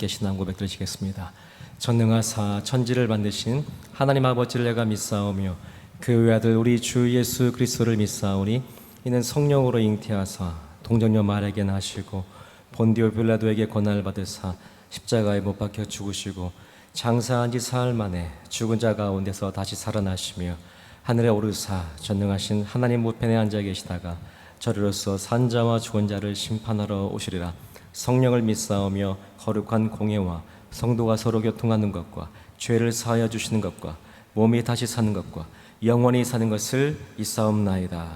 함께 신앙 고백 드리시겠습니다. 전능하사 천지를 만드신 하나님 아버지를 내가 믿사오며 그 외아들 우리 주 예수 그리스도를 믿사오니 이는 성령으로 잉태하사 동정녀 마리아에게 나시고 본디오 빌라도에게 고난을 받으사 십자가에 못 박혀 죽으시고 장사한 지 사흘 만에 죽은 자 가운데서 다시 살아나시며 하늘에 오르사 전능하신 하나님 우편에 앉아 계시다가 저리로서 산자와 죽은 자를 심판하러 오시리라. 성령을 믿사오며 거룩한 공예와 성도가 서로 교통하는 것과 죄를 사하여 주시는 것과 몸이 다시 사는 것과 영원히 사는 것을 믿사옵나이다.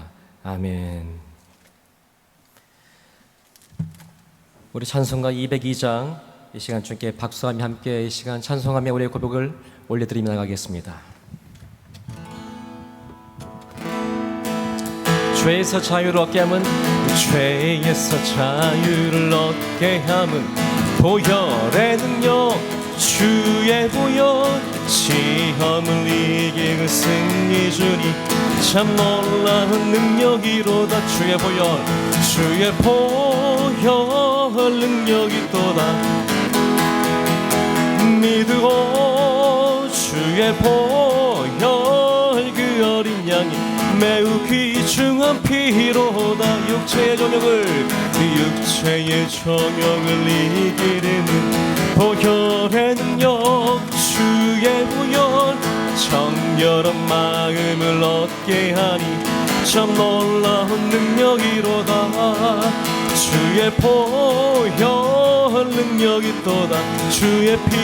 아멘. 우리 찬송가 202장 이 시간 주님께 박수하며 함께 이 시간 찬송하며 우리의 고백을 올려드리며 나가겠습니다. 죄에서 자유를 얻게 함은 죄에서 자유를 얻게 함은 보혈의 능력 주의 보혈 시험을 이기는 승리 주니 참 놀라운 능력이로다. 주의 보혈 능력이 또다. 믿으오 주의 보혈 그 어린 양이 매우 귀중한 피로다. 육체의 정욕을 이기리는 보혈의 능력 주의 보혈 정결한 마음을 얻게 하니 참 놀라운 능력이로다. 주의 보혈 능력이 또다. 주의 피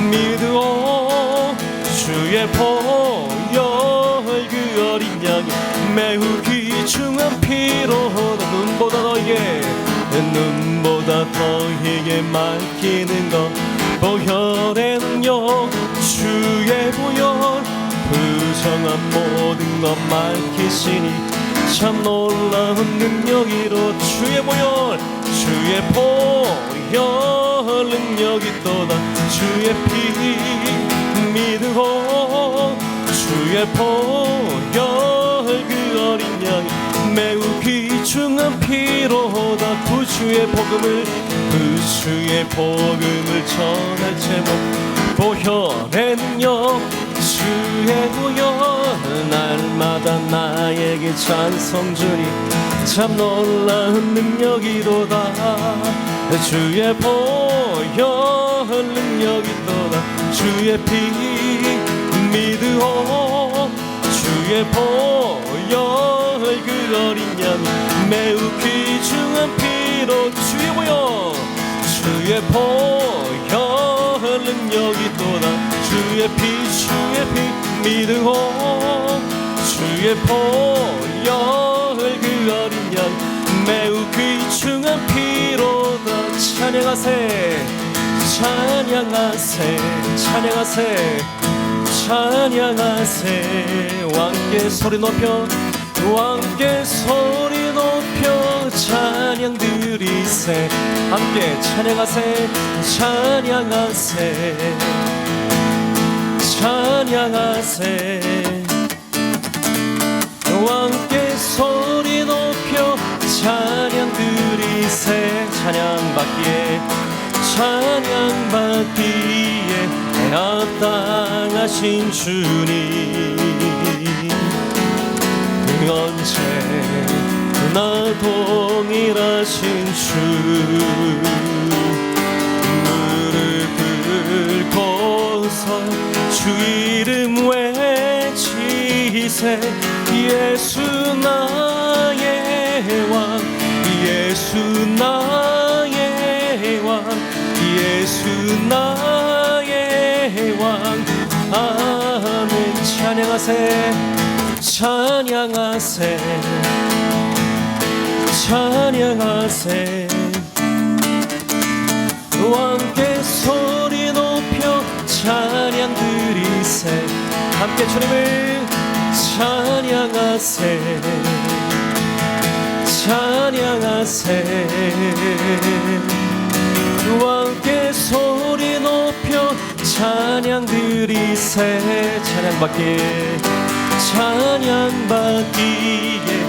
믿으오 주의 보혈 그 어린 양이 매우 귀중한 피로다. 눈보다 너에게 맡기는 것 보혈의 능력 주의 보혈 부정한 모든 것 맡기시니 참 놀라운 능력이로 주의 보혈 능력이 또다. 주의 피 믿으오 주의 보혈 그 어린 양이 매우 귀중한 피로다. 구주의 복음을 전할 제목 보혈의 능력 주의 보혈 날마다 나에게 찬송 주니 참 놀라운 능력이로다. 주의 보혈 능력이 또다. 주의 피 믿으오 주의 보혈 그 어린 양 매우 귀중한 피로 주의 보혈 능력이 또다. 주의 피 믿으오 주의 보혈 그 어린 양 매우 귀중한 피로다. 찬양하세 왕께 소리 높여 찬양 드리세. 함께 찬양하세 왕께 소리 높여 찬양 드리세. 찬양받기에 합당하신 주님 언제나 동일하신 주 무릎을 꿇고서 주 이름 외치세. 예수 나의 왕 예수 나의 왕 아멘. 찬양하세 왕께 소리 높여 찬양 드리세. 함께 주님을 찬양하세 왕께 소리 높여 찬양 드리세. 찬양받기에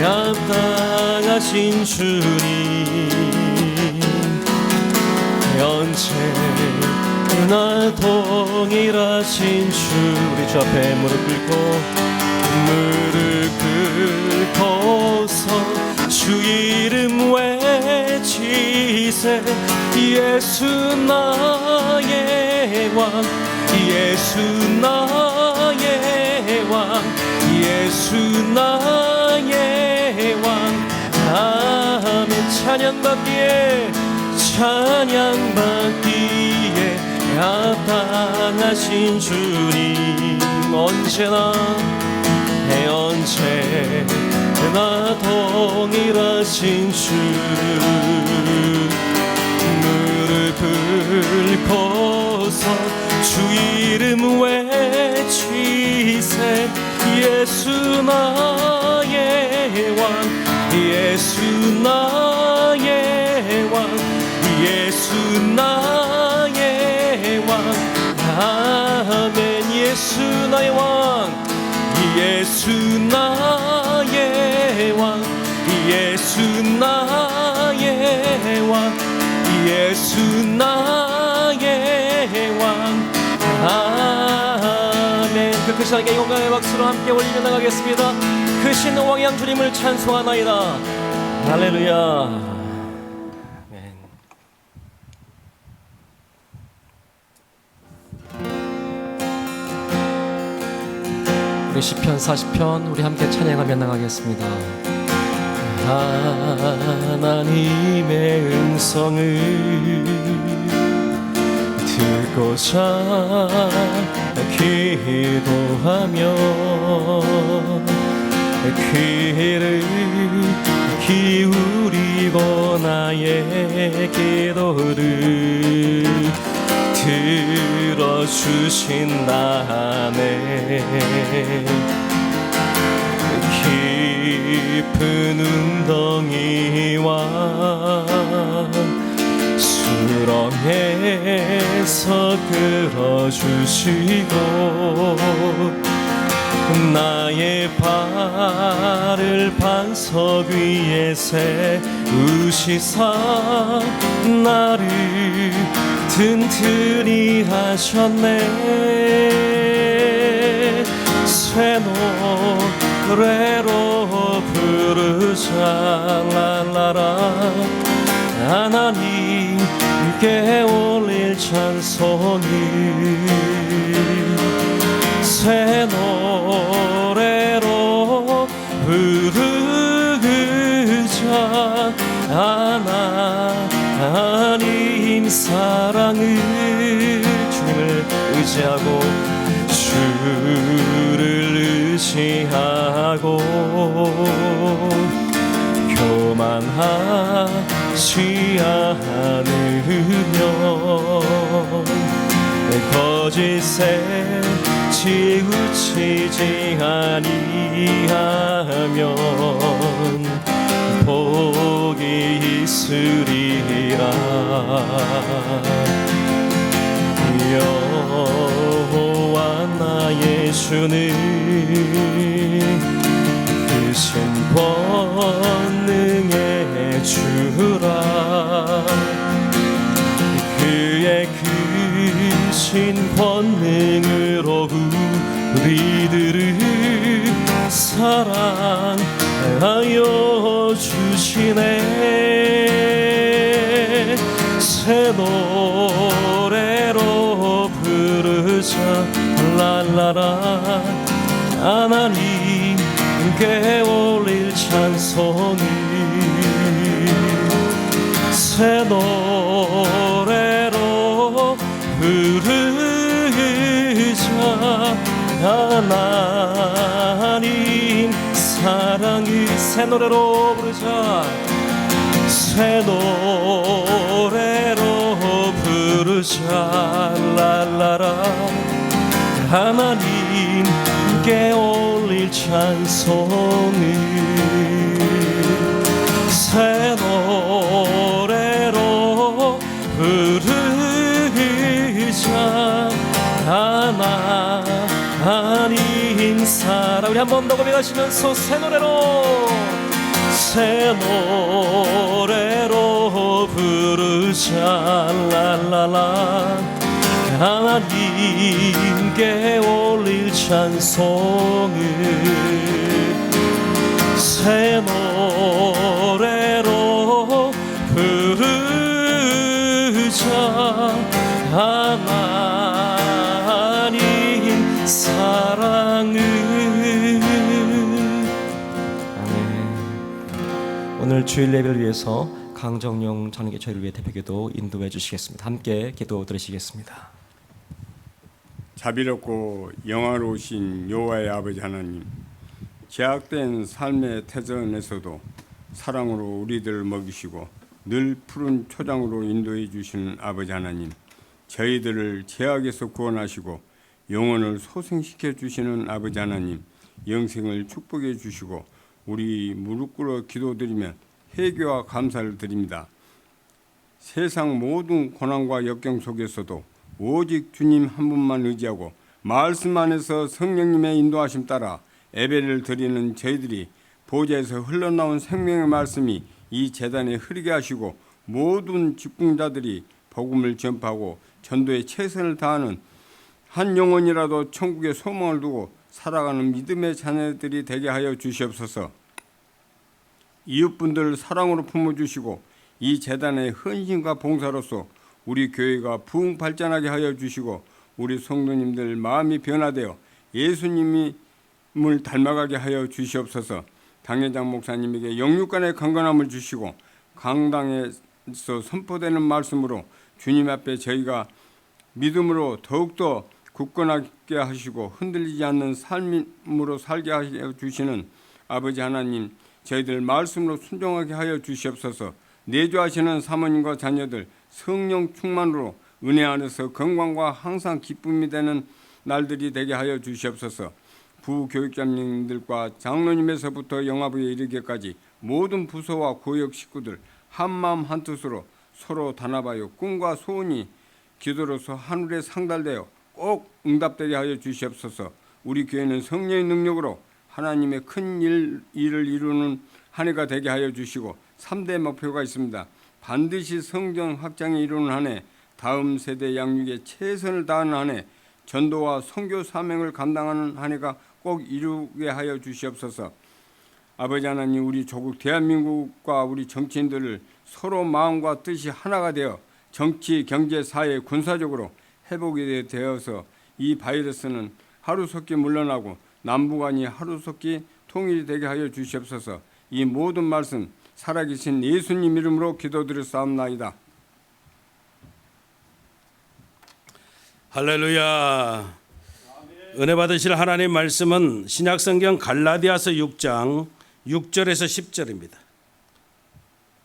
합당하신 주님 언제나 동일하신 주. 우리 주 앞에 무릎 꿇고서 주 이름 외치세. 예수 나의 왕, 예수 나의 왕, 예수 나의 왕. 아멘. 찬양받기에 합당하신 주님. 언제나 동일하신 주. 무릎 꿇고서 주 이름 외치세. 예수 나의 왕, 예수 나의 왕, 예수 나의 왕. 아멘. 예수 나의 왕, 예수 나의 왕, 예수 나의 왕, 예수 나의 왕. 아멘. 그 크신 하나님께 영광의 박수로 함께 올리며 나가겠습니다. 크신 왕양 주님을 찬송하나이다. 할렐루야. 우리 시편 40편 우리 함께 찬양하며 나가겠습니다. 하나님의 음성을 듣고자 기도하며 귀를 기울이고 나의 기도를 들어주신다네. 깊은 웅덩이와 수렁에서 끌어주시고 나의 발을 반석 위에 세우시사 나를 튼튼히 하셨네. 새 노래로 부르자 랄라라. 하나님께 올릴 찬송이 새 노래로 부르자. 하나님 사랑을 주님을 의지하고 주를 의지하고 교만하지 않으며 거짓에 치우치지 아니하면 복이 있으리라. 여호와 나의 주는 크신 권능의 주라. 그의 크신 권능으로 우리들을 사랑하여 주시네. 새 노래로 부르자 랄라라. 하나님께 올릴 찬송이 새 노래로 부르자. 하나님 사랑이 새 노래로 부르자. 새 노래로 부르자 랄라라. 하나님께 올릴 찬송을 새 노래로 부르자. 하나님 사랑. 우리 한 번 더 고백하시면서 새 노래로 부르자. 부르자 랄랄라 하나님께 올릴 찬송을 새 노래로 부르자 하나님 사랑을. 아멘. 오늘 주일 예배를 위해서 강정용 전개 저희를 위해 대표기도 인도해 주시겠습니다. 함께 기도 드리시겠습니다. 자비롭고 영화로우신 여호와의 아버지 하나님, 제약된 삶의 태전에서도 사랑으로 우리들을 먹이시고 늘 푸른 초장으로 인도해 주시는 아버지 하나님, 저희들을 제약에서 구원하시고 영혼을 소생시켜 주시는 아버지 하나님, 영생을 축복해 주시고 우리 무릎 꿇어 기도드리며 회개와 감사를 드립니다. 세상 모든 고난과 역경 속에서도 오직 주님 한 분만 의지하고 말씀 안에서 성령님의 인도하심 따라 예배를 드리는 저희들이 보좌에서 흘러나온 생명의 말씀이 이 제단에 흐르게 하시고 모든 직분자들이 복음을 전파하고 전도에 최선을 다하는 한 영혼이라도 천국에 소망을 두고 살아가는 믿음의 자녀들이 되게 하여 주시옵소서. 이웃분들을 사랑으로 품어주시고 이 제단의 헌신과 봉사로서 우리 교회가 부흥 발전하게 하여 주시고 우리 성도님들 마음이 변화되어 예수님을 닮아가게 하여 주시옵소서. 당회장 목사님에게 영육간의 강건함을 주시고 강당에서 선포되는 말씀으로 주님 앞에 저희가 믿음으로 더욱더 굳건하게 하시고 흔들리지 않는 삶으로 살게 하여 주시는 아버지 하나님, 저희들 말씀으로 순종하게 하여 주시옵소서. 내주하시는 사모님과 자녀들 성령 충만으로 은혜 안에서 건강과 항상 기쁨이 되는 날들이 되게 하여 주시옵소서. 부교육자님들과 장로님에서부터 영화부에 이르기까지 모든 부서와 구역 식구들 한마음 한뜻으로 서로 단합하여 꿈과 소원이 기도로서 하늘에 상달되어 꼭 응답되게 하여 주시옵소서. 우리 교회는 성령의 능력으로 하나님의 큰 일을 이루는 한 해가 되게 하여 주시고 3대 목표가 있습니다. 반드시 성전 확장이 이루는 한 해, 다음 세대 양육에 최선을 다하는 한 해, 전도와 선교 사명을 감당하는 한 해가 꼭 이루게 하여 주시옵소서. 아버지 하나님, 우리 조국 대한민국과 우리 정치인들을 서로 마음과 뜻이 하나가 되어 정치, 경제, 사회, 군사적으로 회복이 되어서 이 바이러스는 하루속히 물러나고 남북한이 하루속히 통일이 되게 하여 주시옵소서. 이 모든 말씀 살아계신 예수님 이름으로 기도드렸사옵나이다. 할렐루야. 은혜 받으실 하나님 말씀은 신약성경 갈라디아서 6장 6절에서 10절입니다.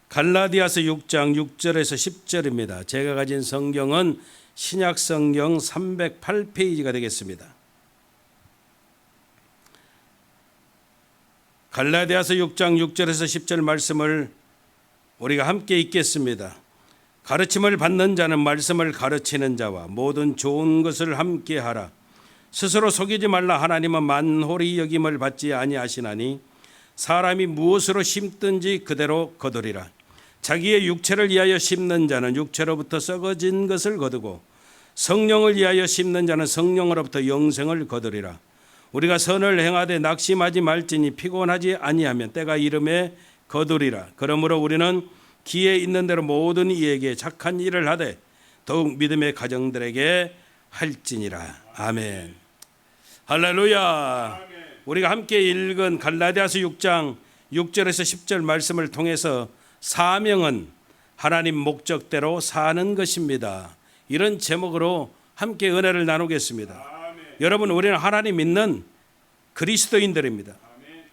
갈라디아서 6장 6절에서 10절입니다. 제가 가진 성경은 신약성경 308페이지가 되겠습니다. 갈라디아서 6장 6절에서 10절 말씀을 우리가 함께 읽겠습니다. 가르침을 받는 자는 말씀을 가르치는 자와 모든 좋은 것을 함께 하라. 스스로 속이지 말라. 하나님은 만홀히 여김을 받지 아니하시나니 사람이 무엇으로 심든지 그대로 거두리라. 자기의 육체를 위하여 심는 자는 육체로부터 썩어진 것을 거두고 성령을 위하여 심는 자는 성령으로부터 영생을 거두리라. 우리가 선을 행하되 낙심하지 말지니 피곤하지 아니하면 때가 이름에 거두리라. 그러므로 우리는 기에 있는 대로 모든 이에게 착한 일을 하되 더욱 믿음의 가정들에게 할지니라. 아멘. 할렐루야. 우리가 함께 읽은 갈라디아서 6장 6절에서 10절 말씀을 통해서 사명은 하나님 목적대로 사는 것입니다. 이런 제목으로 함께 은혜를 나누겠습니다. 아멘. 여러분, 우리는 하나님 믿는 그리스도인들입니다. 아멘.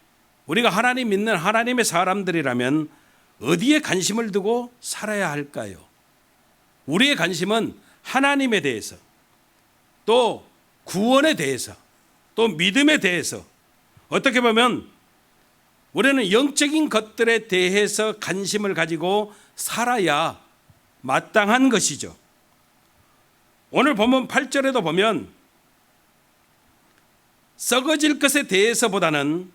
우리가 하나님 믿는 하나님의 사람들이라면 어디에 관심을 두고 살아야 할까요? 우리의 관심은 하나님에 대해서, 또 구원에 대해서, 또 믿음에 대해서, 어떻게 보면 우리는 영적인 것들에 대해서 관심을 가지고 살아야 마땅한 것이죠. 오늘 본문 8절에도 보면 썩어질 것에 대해서보다는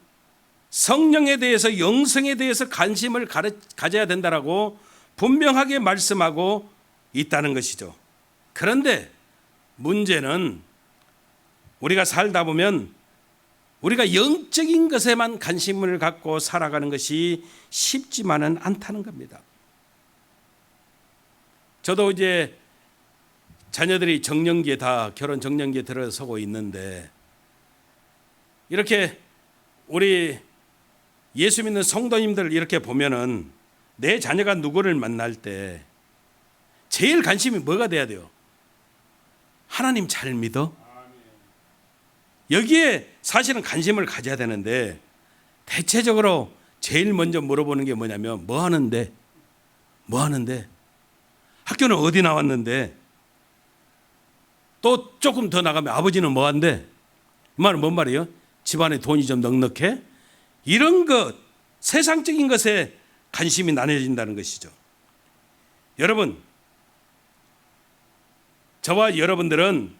성령에 대해서, 영성에 대해서 관심을 가져야 된다라고 분명하게 말씀하고 있다는 것이죠. 그런데 문제는 우리가 살다 보면 우리가 영적인 것에만 관심을 갖고 살아가는 것이 쉽지만은 않다는 겁니다. 저도 이제 자녀들이 정년기에 다 결혼 정년기에 들어서고 있는데 이렇게 우리 예수 믿는 성도님들 이렇게 보면은 내 자녀가 누구를 만날 때 제일 관심이 뭐가 돼야 돼요? 하나님 잘 믿어? 여기에 사실은 관심을 가져야 되는데 대체적으로 제일 먼저 물어보는 게 뭐냐면 뭐 하는데? 뭐 하는데? 학교는 어디 나왔는데? 또 조금 더 나가면 아버지는 뭐 한대? 이 말은 뭔 말이에요? 집안에 돈이 좀 넉넉해? 이런 것, 세상적인 것에 관심이 나눠진다는 것이죠. 여러분, 저와 여러분들은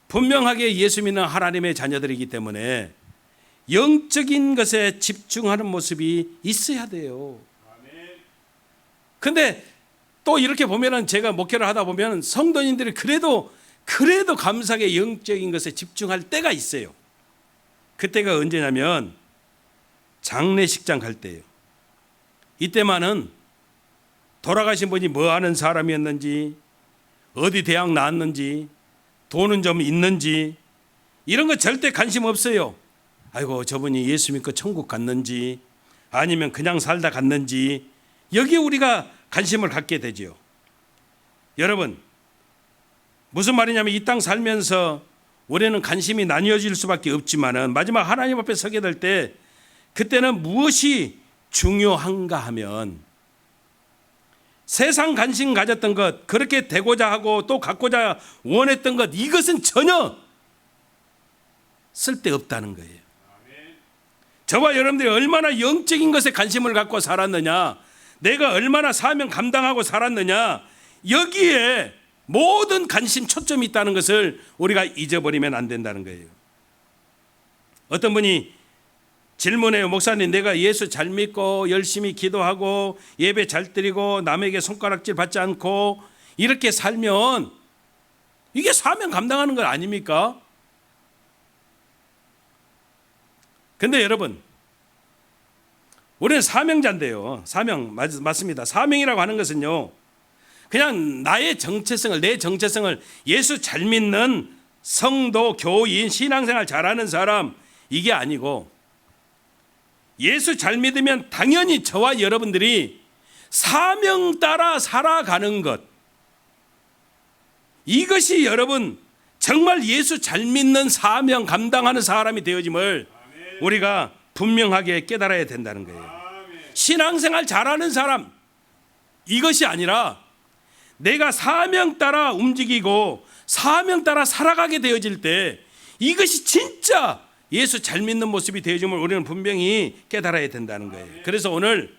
분명하게 예수 믿는 하나님의 자녀들이기 때문에 영적인 것에 집중하는 모습이 있어야 돼요. 근데 또 이렇게 보면은 제가 목회를 하다 보면 성도님들이 그래도 감사하게 영적인 것에 집중할 때가 있어요. 그때가 언제냐면 장례식장 갈 때예요. 이때만은 돌아가신 분이 뭐 하는 사람이었는지, 어디 대학 나왔는지, 돈은 좀 있는지 이런 거 절대 관심 없어요. 아이고 저분이 예수 믿고 천국 갔는지 아니면 그냥 살다 갔는지 여기에 우리가 관심을 갖게 되지요. 여러분 무슨 말이냐면 이 땅 살면서 우리는 관심이 나뉘어질 수밖에 없지만은 마지막 하나님 앞에 서게 될 때 그때는 무엇이 중요한가 하면 세상 관심 가졌던 것, 그렇게 되고자 하고 또 갖고자 원했던 것, 이것은 전혀 쓸데없다는 거예요. 저와 여러분들이 얼마나 영적인 것에 관심을 갖고 살았느냐, 내가 얼마나 사명 감당하고 살았느냐, 여기에 모든 관심 초점이 있다는 것을 우리가 잊어버리면 안 된다는 거예요. 어떤 분이 질문해요. 목사님, 내가 예수 잘 믿고 열심히 기도하고 예배 잘 드리고 남에게 손가락질 받지 않고 이렇게 살면 이게 사명 감당하는 건 아닙니까? 근데 여러분, 우리는 사명자인데요. 사명 맞습니다. 사명이라고 하는 것은요, 그냥 나의 정체성을, 내 정체성을 예수 잘 믿는 성도, 교인, 신앙생활 잘하는 사람, 이게 아니고 예수 잘 믿으면 당연히 저와 여러분들이 사명 따라 살아가는 것, 이것이 여러분 정말 예수 잘 믿는 사명 감당하는 사람이 되어짐을 우리가 분명하게 깨달아야 된다는 거예요. 신앙생활 잘하는 사람, 이것이 아니라 내가 사명 따라 움직이고 사명 따라 살아가게 되어질 때 이것이 진짜 예수 잘 믿는 모습이 되어짐을 우리는 분명히 깨달아야 된다는 거예요. 그래서 오늘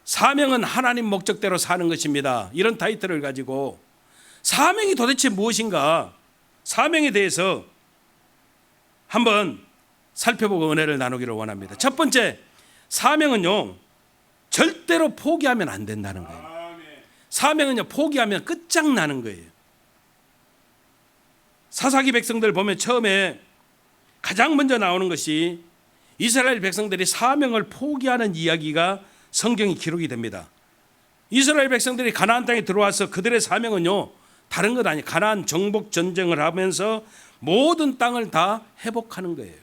사명은 하나님 목적대로 사는 것입니다, 이런 타이틀을 가지고 사명이 도대체 무엇인가, 사명에 대해서 한번 살펴보고 은혜를 나누기를 원합니다. 첫 번째, 사명은요 절대로 포기하면 안 된다는 거예요. 사명은요 포기하면 끝장나는 거예요. 사사기 백성들 보면 처음에 가장 먼저 나오는 것이 이스라엘 백성들이 사명을 포기하는 이야기가 성경에 기록이 됩니다. 이스라엘 백성들이 가나안 땅에 들어와서 그들의 사명은요 다른 것 아니에요. 가나안 정복 전쟁을 하면서 모든 땅을 다 회복하는 거예요.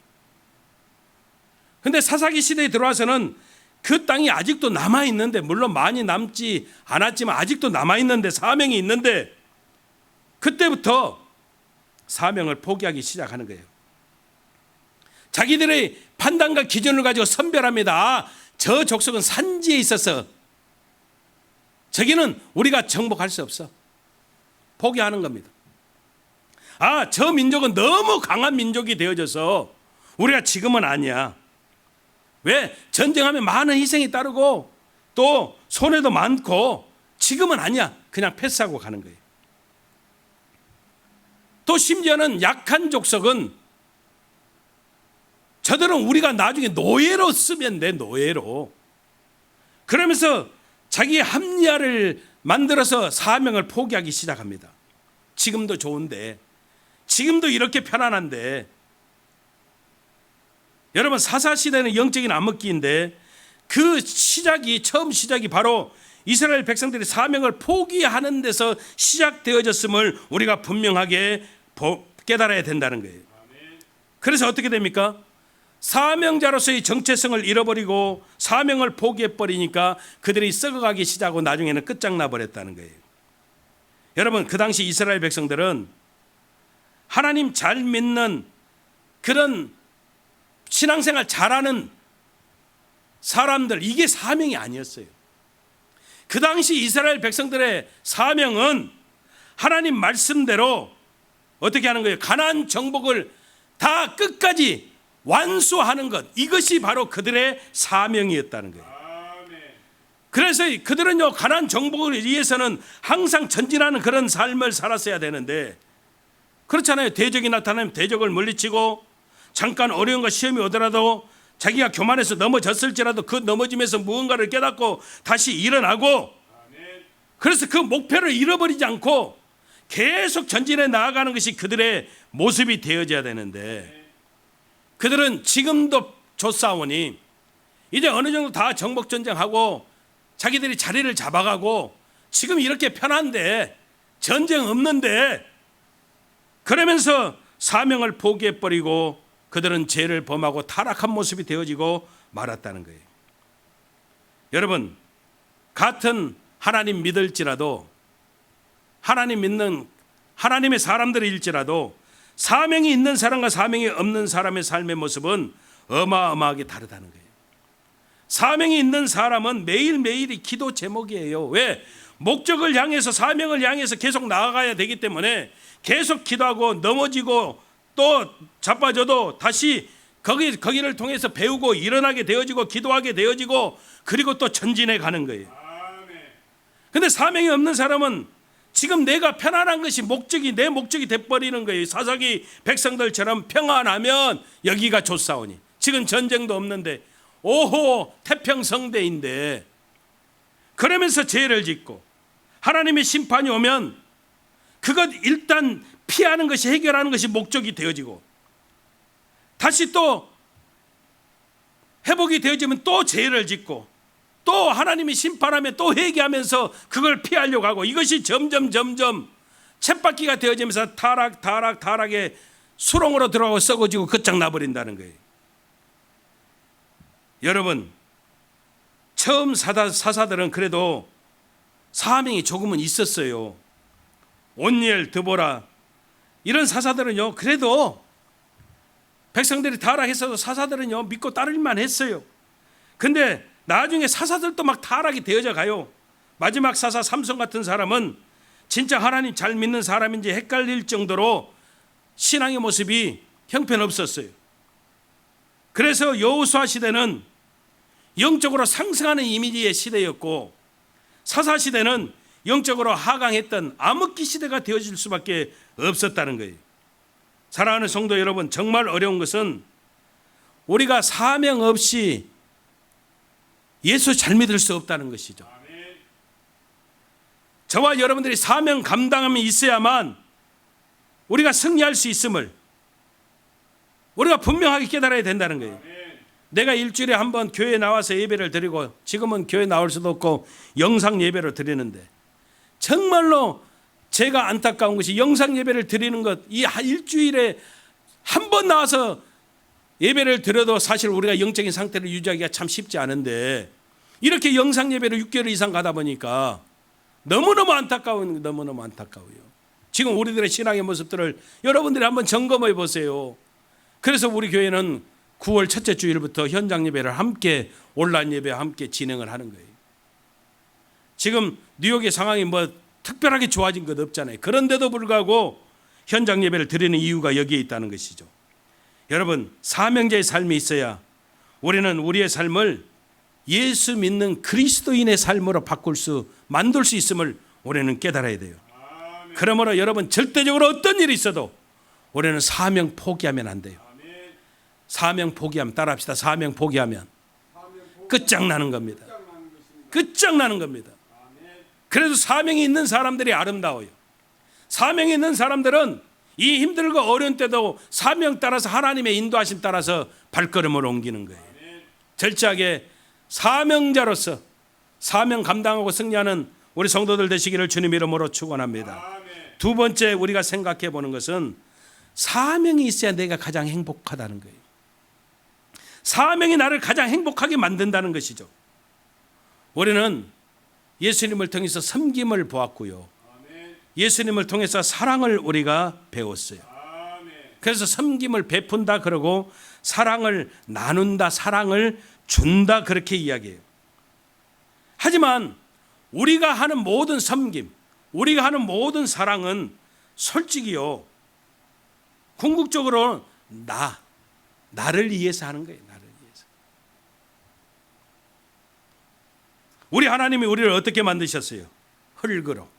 근데 사사기 시대에 들어와서는 그 땅이 아직도 남아있는데, 물론 많이 남지 않았지만 아직도 남아있는데, 사명이 있는데 그때부터 사명을 포기하기 시작하는 거예요. 자기들의 판단과 기준을 가지고 선별합니다. 아, 저 족속은 산지에 있어서 저기는 우리가 정복할 수 없어. 포기하는 겁니다. 아, 저 민족은 너무 강한 민족이 되어져서 우리가 지금은 아니야. 왜? 전쟁하면 많은 희생이 따르고 또 손해도 많고 지금은 아니야. 그냥 패스하고 가는 거예요. 또 심지어는 약한 족속은 저들은 우리가 나중에 노예로 쓰면 돼, 노예로. 그러면서 자기의 합리화를 만들어서 사명을 포기하기 시작합니다. 지금도 좋은데, 지금도 이렇게 편안한데. 여러분, 사사시대는 영적인 암흑기인데 그 시작이, 처음 시작이 바로 이스라엘 백성들이 사명을 포기하는 데서 시작되어졌음을 우리가 분명하게 깨달아야 된다는 거예요. 그래서 어떻게 됩니까? 사명자로서의 정체성을 잃어버리고 사명을 포기해버리니까 그들이 썩어가기 시작하고 나중에는 끝장나 버렸다는 거예요. 여러분, 그 당시 이스라엘 백성들은 하나님 잘 믿는 그런 신앙생활 잘하는 사람들, 이게 사명이 아니었어요. 그 당시 이스라엘 백성들의 사명은 하나님 말씀대로 어떻게 하는 거예요? 가나안 정복을 다 끝까지 완수하는 것, 이것이 바로 그들의 사명이었다는 거예요. 그래서 그들은요, 가나안 정복을 위해서는 항상 전진하는 그런 삶을 살았어야 되는데, 그렇잖아요. 대적이 나타나면 대적을 물리치고, 잠깐 어려움과 시험이 오더라도 자기가 교만해서 넘어졌을지라도 그 넘어짐에서 무언가를 깨닫고 다시 일어나고, 그래서 그 목표를 잃어버리지 않고 계속 전진해 나아가는 것이 그들의 모습이 되어져야 되는데, 그들은 지금도 조사오니 이제 어느 정도 다 정복전쟁하고 자기들이 자리를 잡아가고 지금 이렇게 편한데, 전쟁 없는데, 그러면서 사명을 포기해버리고 그들은 죄를 범하고 타락한 모습이 되어지고 말았다는 거예요. 여러분, 같은 하나님 믿을지라도, 하나님 믿는 하나님의 사람들일지라도 사명이 있는 사람과 사명이 없는 사람의 삶의 모습은 어마어마하게 다르다는 거예요. 사명이 있는 사람은 매일매일이 기도 제목이에요. 왜? 목적을 향해서, 사명을 향해서 계속 나아가야 되기 때문에 계속 기도하고 넘어지고 또 자빠져도 다시 거기를 통해서 배우고 일어나게 되어지고 기도하게 되어지고 그리고 또 전진해 가는 거예요. 근데 사명이 없는 사람은 지금 내가 편안한 것이 내 목적이 돼버리는 거예요. 사사기 백성들처럼 평안하면 여기가 좋사오니, 지금 전쟁도 없는데 오호 태평성대인데, 그러면서 죄를 짓고 하나님의 심판이 오면 그것 일단 피하는 것이, 해결하는 것이 목적이 되어지고, 다시 또 회복이 되어지면 또 죄를 짓고, 또 하나님이 심판하면 또 회개하면서 그걸 피하려고 하고, 이것이 점점 쳇바퀴가 되어지면서 타락의 수렁으로 들어가고 썩어지고 끝장나버린다는 거예요. 여러분, 처음 사사들은 그래도 사명이 조금은 있었어요. 온니엘, 드보라, 이런 사사들은요, 그래도 백성들이 타락했어도 사사들은요 믿고 따를만 했어요. 근데 나중에 사사들도 막 타락이 되어져 가요. 마지막 사사 삼손 같은 사람은 진짜 하나님 잘 믿는 사람인지 헷갈릴 정도로 신앙의 모습이 형편없었어요. 그래서 여호수아 시대는 영적으로 상승하는 이미지의 시대였고, 사사 시대는 영적으로 하강했던 암흑기 시대가 되어질 수밖에 없었다는 거예요. 사랑하는 성도 여러분, 정말 어려운 것은 우리가 사명 없이 예수 잘 믿을 수 없다는 것이죠. 저와 여러분들이 사명 감당함이 있어야만 우리가 승리할 수 있음을 우리가 분명하게 깨달아야 된다는 거예요. 내가 일주일에 한 번 교회에 나와서 예배를 드리고, 지금은 교회 나올 수도 없고 영상 예배를 드리는데, 정말로 제가 안타까운 것이 영상 예배를 드리는 것, 이 일주일에 한 번 나와서 예배를 드려도 사실 우리가 영적인 상태를 유지하기가 참 쉽지 않은데, 이렇게 영상 예배를 6개월 이상 가다 보니까 너무너무 안타까워요. 지금 우리들의 신앙의 모습들을 여러분들이 한번 점검해 보세요. 그래서 우리 교회는 9월 첫째 주일부터 현장 예배를 함께, 온라인 예배와 함께 진행을 하는 거예요. 지금 뉴욕의 상황이 뭐 특별하게 좋아진 것 없잖아요. 그런데도 불구하고 현장 예배를 드리는 이유가 여기에 있다는 것이죠. 여러분, 사명자의 삶이 있어야 우리는 우리의 삶을 예수 믿는 그리스도인의 삶으로 만들 수 있음을 우리는 깨달아야 돼요. 그러므로 여러분, 절대적으로 어떤 일이 있어도 우리는 사명 포기하면 안 돼요. 사명 포기하면, 따라합시다. 사명 포기하면 끝장나는 겁니다. 끝장나는 겁니다. 그래도 사명이 있는 사람들이 아름다워요. 사명이 있는 사람들은 이 힘들고 어려운 때도 사명 따라서 하나님의 인도하심 따라서 발걸음을 옮기는 거예요. 절제하게 사명자로서 사명 감당하고 승리하는 우리 성도들 되시기를 주님 이름으로 축원합니다. 두 번째 우리가 생각해 보는 것은 사명이 있어야 내가 가장 행복하다는 거예요. 사명이 나를 가장 행복하게 만든다는 것이죠. 우리는 예수님을 통해서 섬김을 보았고요. 예수님을 통해서 사랑을 우리가 배웠어요. 그래서 섬김을 베푼다 그러고 사랑을 나눈다, 사랑을 준다 그렇게 이야기해요. 하지만 우리가 하는 모든 섬김, 우리가 하는 모든 사랑은 솔직히요, 궁극적으로 나를 위해서 하는 거예요. 나를 위해서. 우리 하나님이 우리를 어떻게 만드셨어요? 흙으로.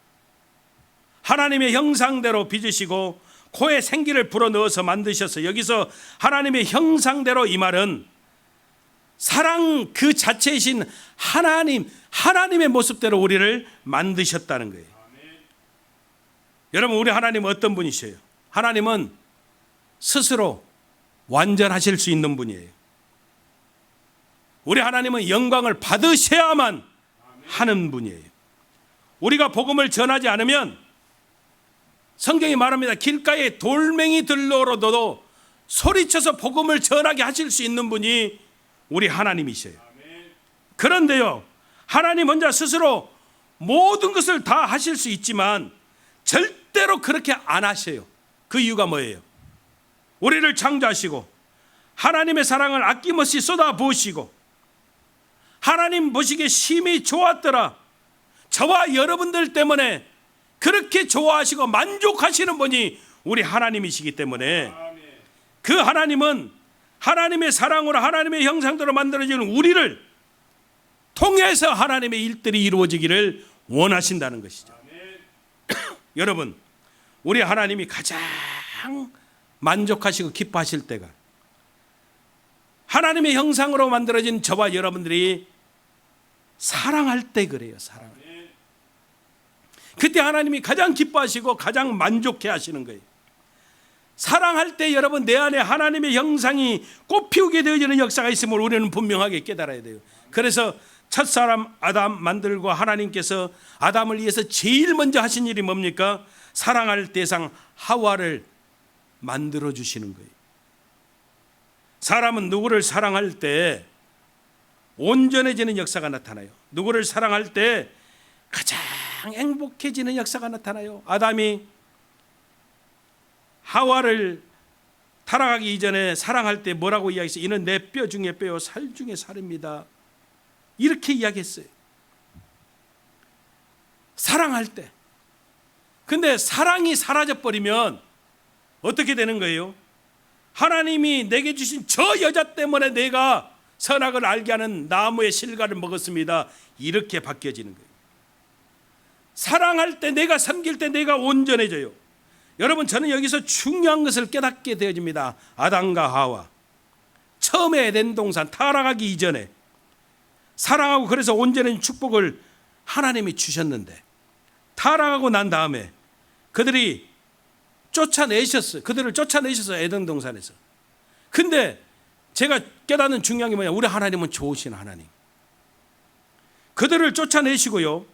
하나님의 형상대로 빚으시고 코에 생기를 불어넣어서 만드셔서, 여기서 하나님의 형상대로 이 말은 사랑 그 자체이신 하나님의 모습대로 우리를 만드셨다는 거예요. 여러분, 우리 하나님은 어떤 분이세요? 하나님은 스스로 완전하실 수 있는 분이에요. 우리 하나님은 영광을 받으셔야만 하는 분이에요. 우리가 복음을 전하지 않으면 성경이 말합니다. 길가에 돌멩이 들러오르도 소리쳐서 복음을 전하게 하실 수 있는 분이 우리 하나님이셔요. 그런데요, 하나님 혼자 스스로 모든 것을 다 하실 수 있지만 절대로 그렇게 안 하셔요. 그 이유가 뭐예요? 우리를 창조하시고 하나님의 사랑을 아낌없이 쏟아 부으시고 하나님 보시기에 심히 좋았더라, 저와 여러분들 때문에 그렇게 좋아하시고 만족하시는 분이 우리 하나님이시기 때문에 그 하나님은 하나님의 사랑으로 하나님의 형상대로 만들어진 우리를 통해서 하나님의 일들이 이루어지기를 원하신다는 것이죠. 여러분, 우리 하나님이 가장 만족하시고 기뻐하실 때가 하나님의 형상으로 만들어진 저와 여러분들이 사랑할 때 그래요. 사랑할 때. 그때 하나님이 가장 기뻐하시고 가장 만족해 하시는 거예요. 사랑할 때 여러분, 내 안에 하나님의 형상이 꽃피우게 되어지는 역사가 있음을 우리는 분명하게 깨달아야 돼요. 그래서 첫사람 아담 만들고 하나님께서 아담을 위해서 제일 먼저 하신 일이 뭡니까? 사랑할 대상 하와를 만들어 주시는 거예요. 사람은 누구를 사랑할 때 온전해지는 역사가 나타나요. 누구를 사랑할 때 가장 행복해지는 역사가 나타나요. 아담이 하와를 타락하기 이전에 사랑할 때 뭐라고 이야기했어요? 이는 내 뼈 중에 뼈요 살 중에 살입니다. 이렇게 이야기했어요. 사랑할 때. 근데 사랑이 사라져버리면 어떻게 되는 거예요? 하나님이 내게 주신 저 여자 때문에 내가 선악을 알게 하는 나무의 실과를 먹었습니다. 이렇게 바뀌어지는 거예요. 사랑할 때, 내가 섬길 때 내가 온전해져요. 여러분, 저는 여기서 중요한 것을 깨닫게 되어집니다. 아담과 하와, 처음에 에덴 동산 타락하기 이전에 사랑하고 그래서 온전한 축복을 하나님이 주셨는데, 타락하고 난 다음에 그들을 쫓아내셨어요. 에덴 동산에서. 근데 제가 깨닫는 중요한 게 뭐냐? 우리 하나님은 좋으신 하나님. 그들을 쫓아내시고요,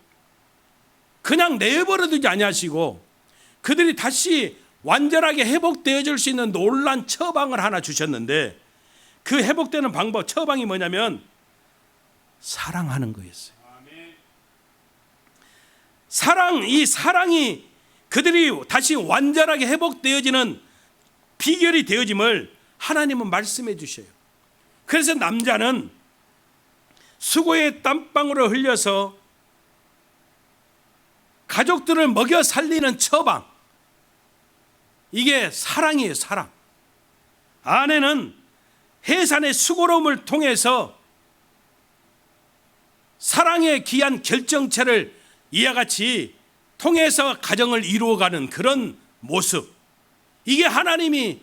그냥 내버려두지 아니하시고 그들이 다시 완전하게 회복되어질 수 있는 놀란 처방을 하나 주셨는데, 그 회복되는 방법, 처방이 뭐냐면 사랑하는 거였어요. 이 사랑이 그들이 다시 완전하게 회복되어지는 비결이 되어짐을 하나님은 말씀해 주셔요. 그래서 남자는 수고의 땀방울을 흘려서 가족들을 먹여 살리는 처방, 이게 사랑이에요. 사랑. 아내는 해산의 수고로움을 통해서 사랑의 귀한 결정체를 이와 같이 통해서 가정을 이루어가는 그런 모습, 이게 하나님이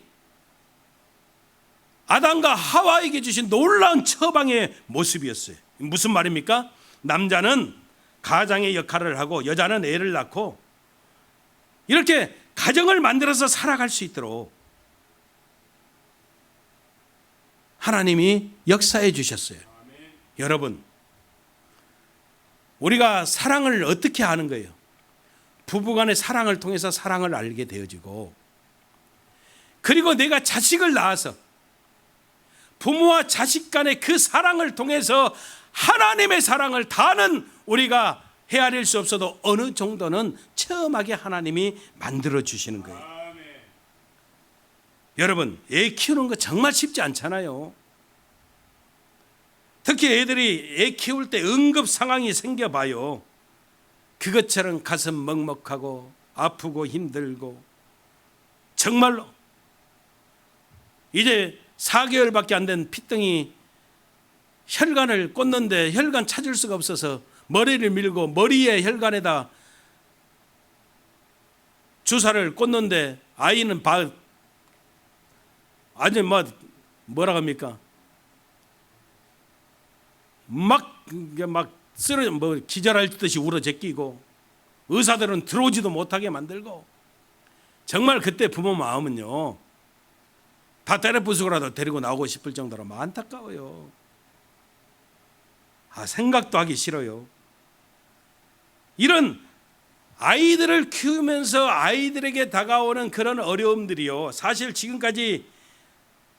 아담과 하와에게 주신 놀라운 처방의 모습이었어요. 무슨 말입니까? 남자는 가장의 역할을 하고 여자는 애를 낳고 이렇게 가정을 만들어서 살아갈 수 있도록 하나님이 역사해 주셨어요. 여러분, 우리가 사랑을 어떻게 아는 거예요? 부부간의 사랑을 통해서 사랑을 알게 되어지고, 그리고 내가 자식을 낳아서 부모와 자식 간의 그 사랑을 통해서 하나님의 사랑을 다는 우리가 헤아릴 수 없어도 어느 정도는 체험하게 하나님이 만들어 주시는 거예요. 여러분, 애 키우는 거 정말 쉽지 않잖아요. 특히 애들이 애 키울 때 응급 상황이 생겨봐요. 그것처럼 가슴 먹먹하고 아프고 힘들고, 정말로 이제 4개월밖에 안 된 피덩이 혈관을 꽂는데 혈관 찾을 수가 없어서 머리를 밀고 머리에 혈관에다 주사를 꽂는데 아이는 아주 뭐라 합니까? 막 쓰러 기절할 듯이 울어 제끼고, 의사들은 들어오지도 못하게 만들고, 정말 그때 부모 마음은요 다 때려 부수고라도 데리고 나오고 싶을 정도로 안타까워요. 생각도 하기 싫어요. 이런 아이들을 키우면서 아이들에게 다가오는 그런 어려움들이요, 사실 지금까지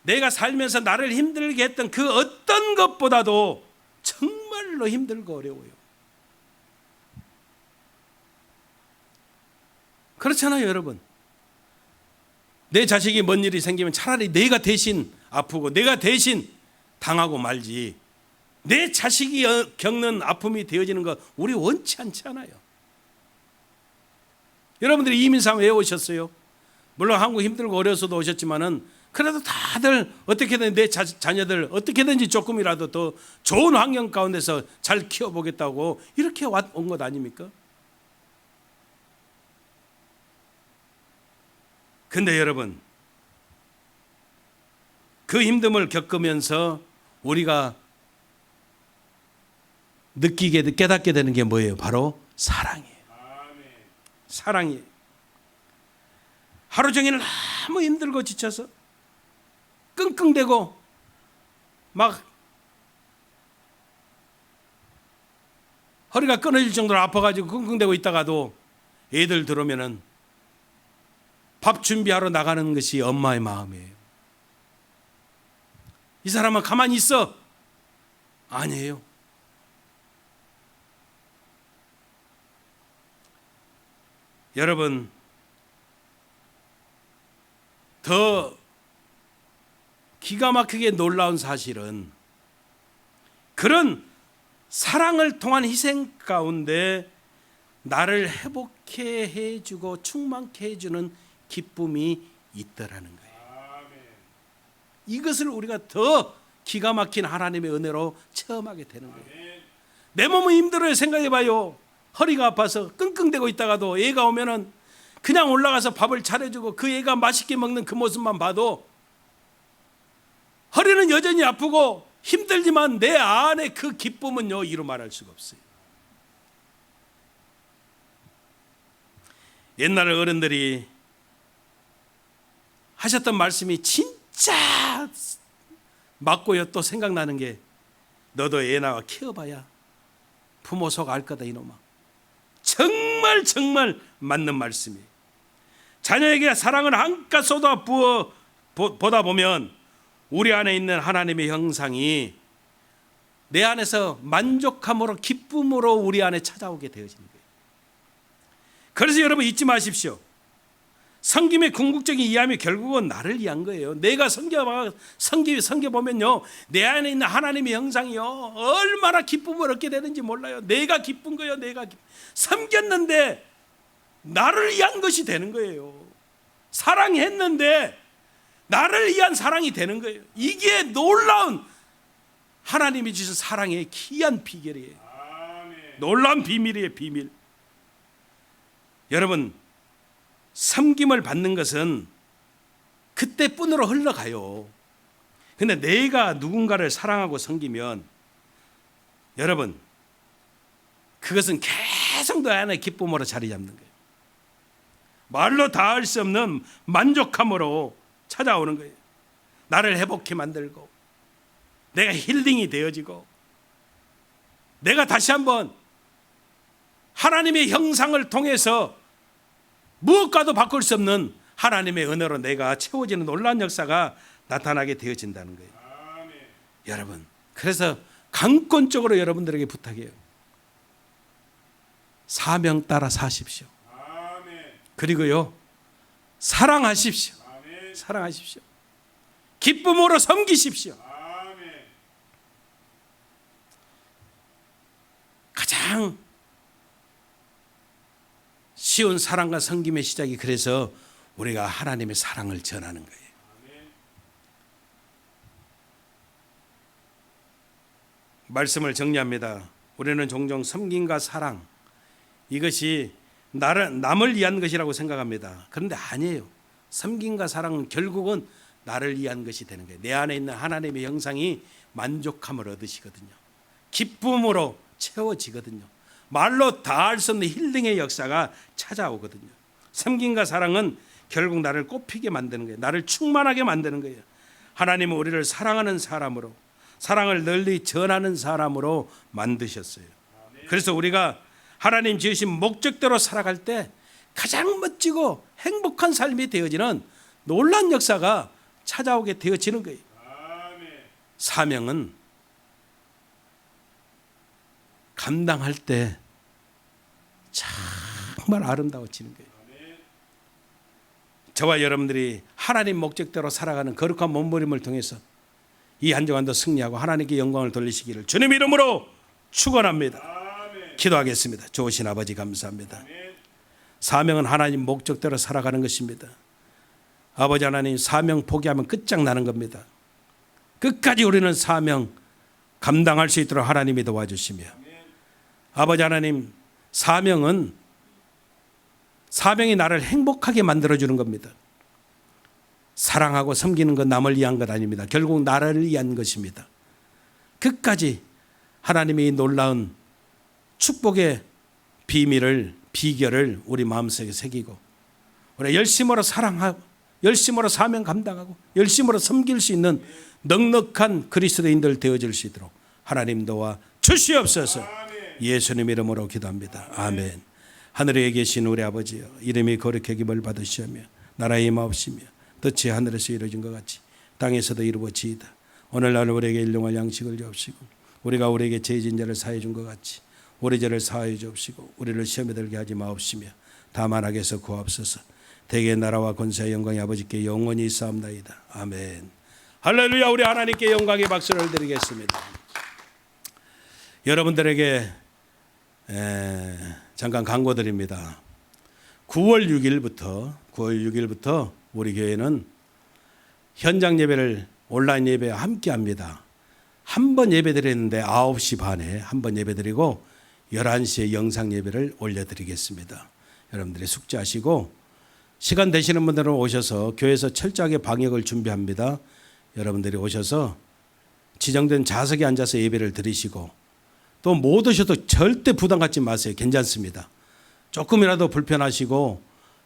내가 살면서 나를 힘들게 했던 그 어떤 것보다도 정말로 힘들고 어려워요. 그렇잖아요, 여러분. 내 자식이 뭔 일이 생기면 차라리 내가 대신 아프고 내가 대신 당하고 말지, 내 자식이 겪는 아픔이 되어지는 거 우리 원치 않지 않아요. 여러분들이 이민상 왜 오셨어요? 물론 한국 힘들고 어려서도 오셨지만은 그래도 다들 어떻게든 내 자녀들 어떻게든지 조금이라도 더 좋은 환경 가운데서 잘 키워보겠다고 이렇게 온 것 아닙니까? 근데 여러분, 그 힘듦을 겪으면서 우리가 느끼게 깨닫게 되는 게 뭐예요? 바로 사랑이에요. 사랑이에요. 하루 종일 너무 힘들고 지쳐서 끙끙대고 막 허리가 끊어질 정도로 아파가지고 끙끙대고 있다가도 애들 들어오면은 밥 준비하러 나가는 것이 엄마의 마음이에요. 이 사람은 가만히 있어. 아니에요. 여러분, 더 기가 막히게 놀라운 사실은 그런 사랑을 통한 희생 가운데 나를 회복해 해주고 충만케 해주는 기쁨이 있더라는 거예요. 이것을 우리가 더 기가 막힌 하나님의 은혜로 체험하게 되는 거예요. 내 몸은 힘들어요. 생각해봐요. 허리가 아파서 끙끙대고 있다가도 애가 오면은 그냥 올라가서 밥을 차려주고 그 애가 맛있게 먹는 그 모습만 봐도 허리는 여전히 아프고 힘들지만 내 안에 그 기쁨은요 이루 말할 수가 없어요. 옛날 어른들이 하셨던 말씀이 진짜 맞고요. 또 생각나는 게, 너도 애 낳아 키워봐야 부모 속 알 거다 이놈아. 정말 정말 맞는 말씀이에요. 자녀에게 사랑을 한껏 쏟아 부어 보다 보면 우리 안에 있는 하나님의 형상이 내 안에서 만족함으로 기쁨으로 우리 안에 찾아오게 되어지는 거예요. 그래서 여러분 잊지 마십시오. 섬김의 궁극적인 이함이 결국은 나를 위한 거예요. 내가 섬겨보면요, 내 안에 있는 하나님의 형상이요 얼마나 기쁨을 얻게 되는지 몰라요. 내가 기쁜 거예요. 섬겼는데 나를 위한 것이 되는 거예요. 사랑했는데 나를 위한 사랑이 되는 거예요. 이게 놀라운 하나님이 주신 사랑의 귀한 비결이에요. 놀라운 비밀이에요. 비밀. 여러분, 섬김을 받는 것은 그때뿐으로 흘러가요. 근데 내가 누군가를 사랑하고 섬기면, 여러분, 그것은 계속 너 안에 기쁨으로 자리 잡는 거예요. 말로 다 할 수 없는 만족함으로 찾아오는 거예요. 나를 회복해 만들고 내가 힐링이 되어지고 내가 다시 한번 하나님의 형상을 통해서 무엇과도 바꿀 수 없는 하나님의 은혜로 내가 채워지는 놀라운 역사가 나타나게 되어진다는 거예요. 여러분, 그래서 강권적으로 여러분들에게 부탁해요. 사명 따라 사십시오. 그리고요, 사랑하십시오. 사랑하십시오. 기쁨으로 섬기십시오. 가장 쉬운 사랑과 섬김의 시작이 그래서 우리가 하나님의 사랑을 전하는 거예요. 말씀을 정리합니다. 우리는 종종 섬김과 사랑, 이것이 남을 위한 것이라고 생각합니다. 그런데 아니에요. 섬김과 사랑은 결국은 나를 위한 것이 되는 거예요. 내 안에 있는 하나님의 형상이 만족함을 얻으시거든요. 기쁨으로 채워지거든요. 말로 다 할 수 없는 힐링의 역사가 찾아오거든요. 섬김과 사랑은 결국 나를 꽃피게 만드는 거예요. 나를 충만하게 만드는 거예요. 하나님은 우리를 사랑하는 사람으로, 사랑을 널리 전하는 사람으로 만드셨어요. 그래서 우리가 하나님 지으신 목적대로 살아갈 때 가장 멋지고 행복한 삶이 되어지는 놀라운 역사가 찾아오게 되어지는 거예요. 사명은 감당할 때 정말 아름다워지는 거예요. 저와 여러분들이 하나님 목적대로 살아가는 거룩한 몸부림을 통해서 이 한 주간도 승리하고 하나님께 영광을 돌리시기를 주님 이름으로 축원합니다. 기도하겠습니다. 좋으신 아버지 감사합니다. 사명은 하나님 목적대로 살아가는 것입니다. 아버지 하나님, 사명 포기하면 끝장나는 겁니다. 끝까지 우리는 사명 감당할 수 있도록 하나님이 도와주시며, 아버지 하나님, 사명이 나를 행복하게 만들어주는 겁니다. 사랑하고 섬기는 건 남을 위한 것 아닙니다. 결국 나를 위한 것입니다. 끝까지 하나님의 놀라운 축복의 비결을 우리 마음속에 새기고, 우리 열심으로 사랑하고 열심으로 사명 감당하고 열심으로 섬길 수 있는 넉넉한 그리스도인들 되어질 수 있도록 하나님 도와 주시옵소서. 예수님 이름으로 기도합니다. 아멘. 하늘에 계신 우리 아버지여, 이름이 거룩하김을 받으시며 나라의 임하옵시며 뜻이 하늘에서 이루어진 것 같이 땅에서도 이루어지이다. 오늘날 우리에게 일용할 양식을 주옵시고, 우리가 우리에게 죄진 자를 사해 준 것 같이 우리 죄를 사하여 주옵시고, 우리를 시험에 들게 하지 마옵시며 다만 악에서 구하옵소서. 대개 나라와 권세와 영광이 아버지께 영원히 있사옵나이다. 아멘. 할렐루야. 우리 하나님께 영광의 박수를 드리겠습니다. 여러분들에게 잠깐 광고 드립니다. 9월 6일부터 우리 교회는 현장 예배를 온라인 예배와 함께 합니다. 한 번 예배 드렸는데 9시 반에 한 번 예배 드리고 11시에 영상 예배를 올려드리겠습니다. 여러분들이 숙지하시고 시간 되시는 분들은 오셔서 교회에서 철저하게 방역을 준비합니다. 여러분들이 오셔서 지정된 좌석에 앉아서 예배를 드리시고, 또 못 오셔도 절대 부담 갖지 마세요. 괜찮습니다. 조금이라도 불편하시고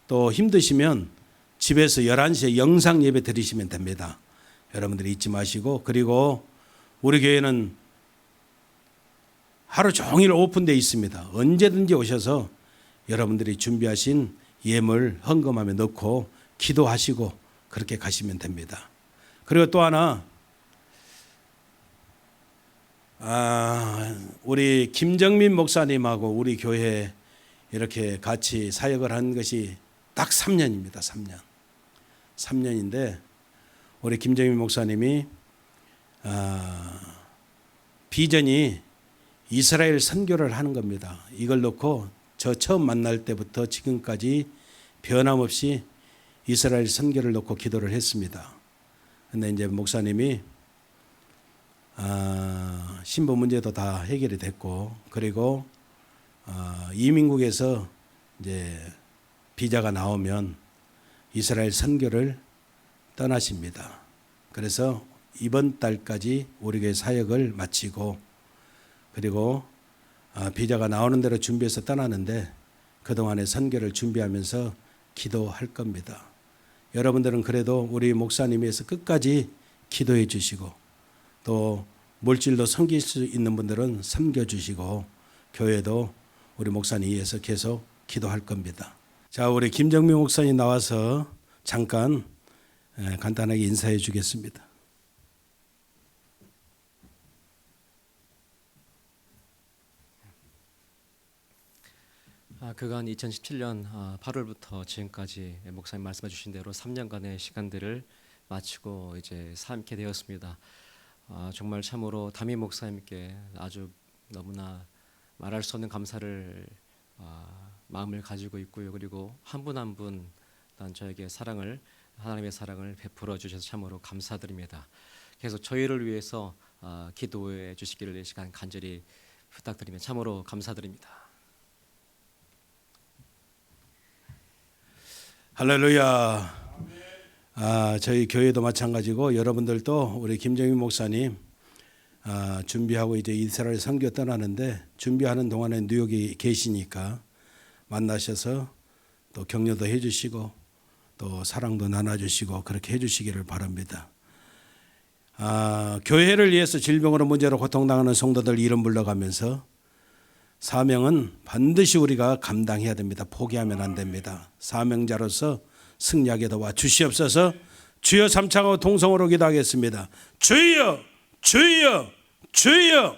또 힘드시면 집에서 11시에 영상 예배 드리시면 됩니다. 여러분들이 잊지 마시고, 그리고 우리 교회는 하루 종일 오픈되어 있습니다. 언제든지 오셔서 여러분들이 준비하신 예물 헌금함에 넣고 기도하시고 그렇게 가시면 됩니다. 그리고 또 하나, 우리 김정민 목사님하고 우리 교회 이렇게 같이 사역을 한 것이 딱 3년입니다. 3년인데 우리 김정민 목사님이 비전이 이스라엘 선교를 하는 겁니다. 이걸 놓고 저 처음 만날 때부터 지금까지 변함없이 이스라엘 선교를 놓고 기도를 했습니다. 그런데 이제 목사님이 신분 문제도 다 해결이 됐고, 그리고 이민국에서 이제 비자가 나오면 이스라엘 선교를 떠나십니다. 그래서 이번 달까지 우리 교회 사역을 마치고, 그리고 비자가 나오는 대로 준비해서 떠나는데 그동안의 선교를 준비하면서 기도할 겁니다. 여러분들은 그래도 우리 목사님에 의해서 끝까지 기도해 주시고 또 물질도 섬길 수 있는 분들은 섬겨주시고 교회도 우리 목사님 위해서 계속 기도할 겁니다. 자, 우리 김정민 목사님 나와서 잠깐 간단하게 인사해 주겠습니다. 그간 2017년 8월부터 지금까지 목사님 말씀해 주신 대로 3년간의 시간들을 마치고 이제 삶게 되었습니다. 정말 참으로 담임 목사님께 아주 너무나 말할 수 없는 감사를 마음을 가지고 있고요. 그리고 한 분 한 분 저에게 하나님의 사랑을 베풀어 주셔서 참으로 감사드립니다. 계속 저희를 위해서 기도해 주시기를 이 시간 간절히 부탁드리며 참으로 감사드립니다. 할렐루야. 저희 교회도 마찬가지고 여러분들도 우리 김정민 목사님 준비하고 이제 이스라엘 선교 떠나는데 준비하는 동안에 뉴욕에 계시니까 만나셔서 또 격려도 해주시고 또 사랑도 나눠주시고 그렇게 해주시기를 바랍니다. 교회를 위해서 질병으로 문제로 고통당하는 성도들 이름 불러가면서 사명은 반드시 우리가 감당해야 됩니다. 포기하면 안 됩니다. 사명자로서 승리하게 도와 주시옵소서. 주여 삼창하고 통성으로 기도하겠습니다. 주여 주여 주여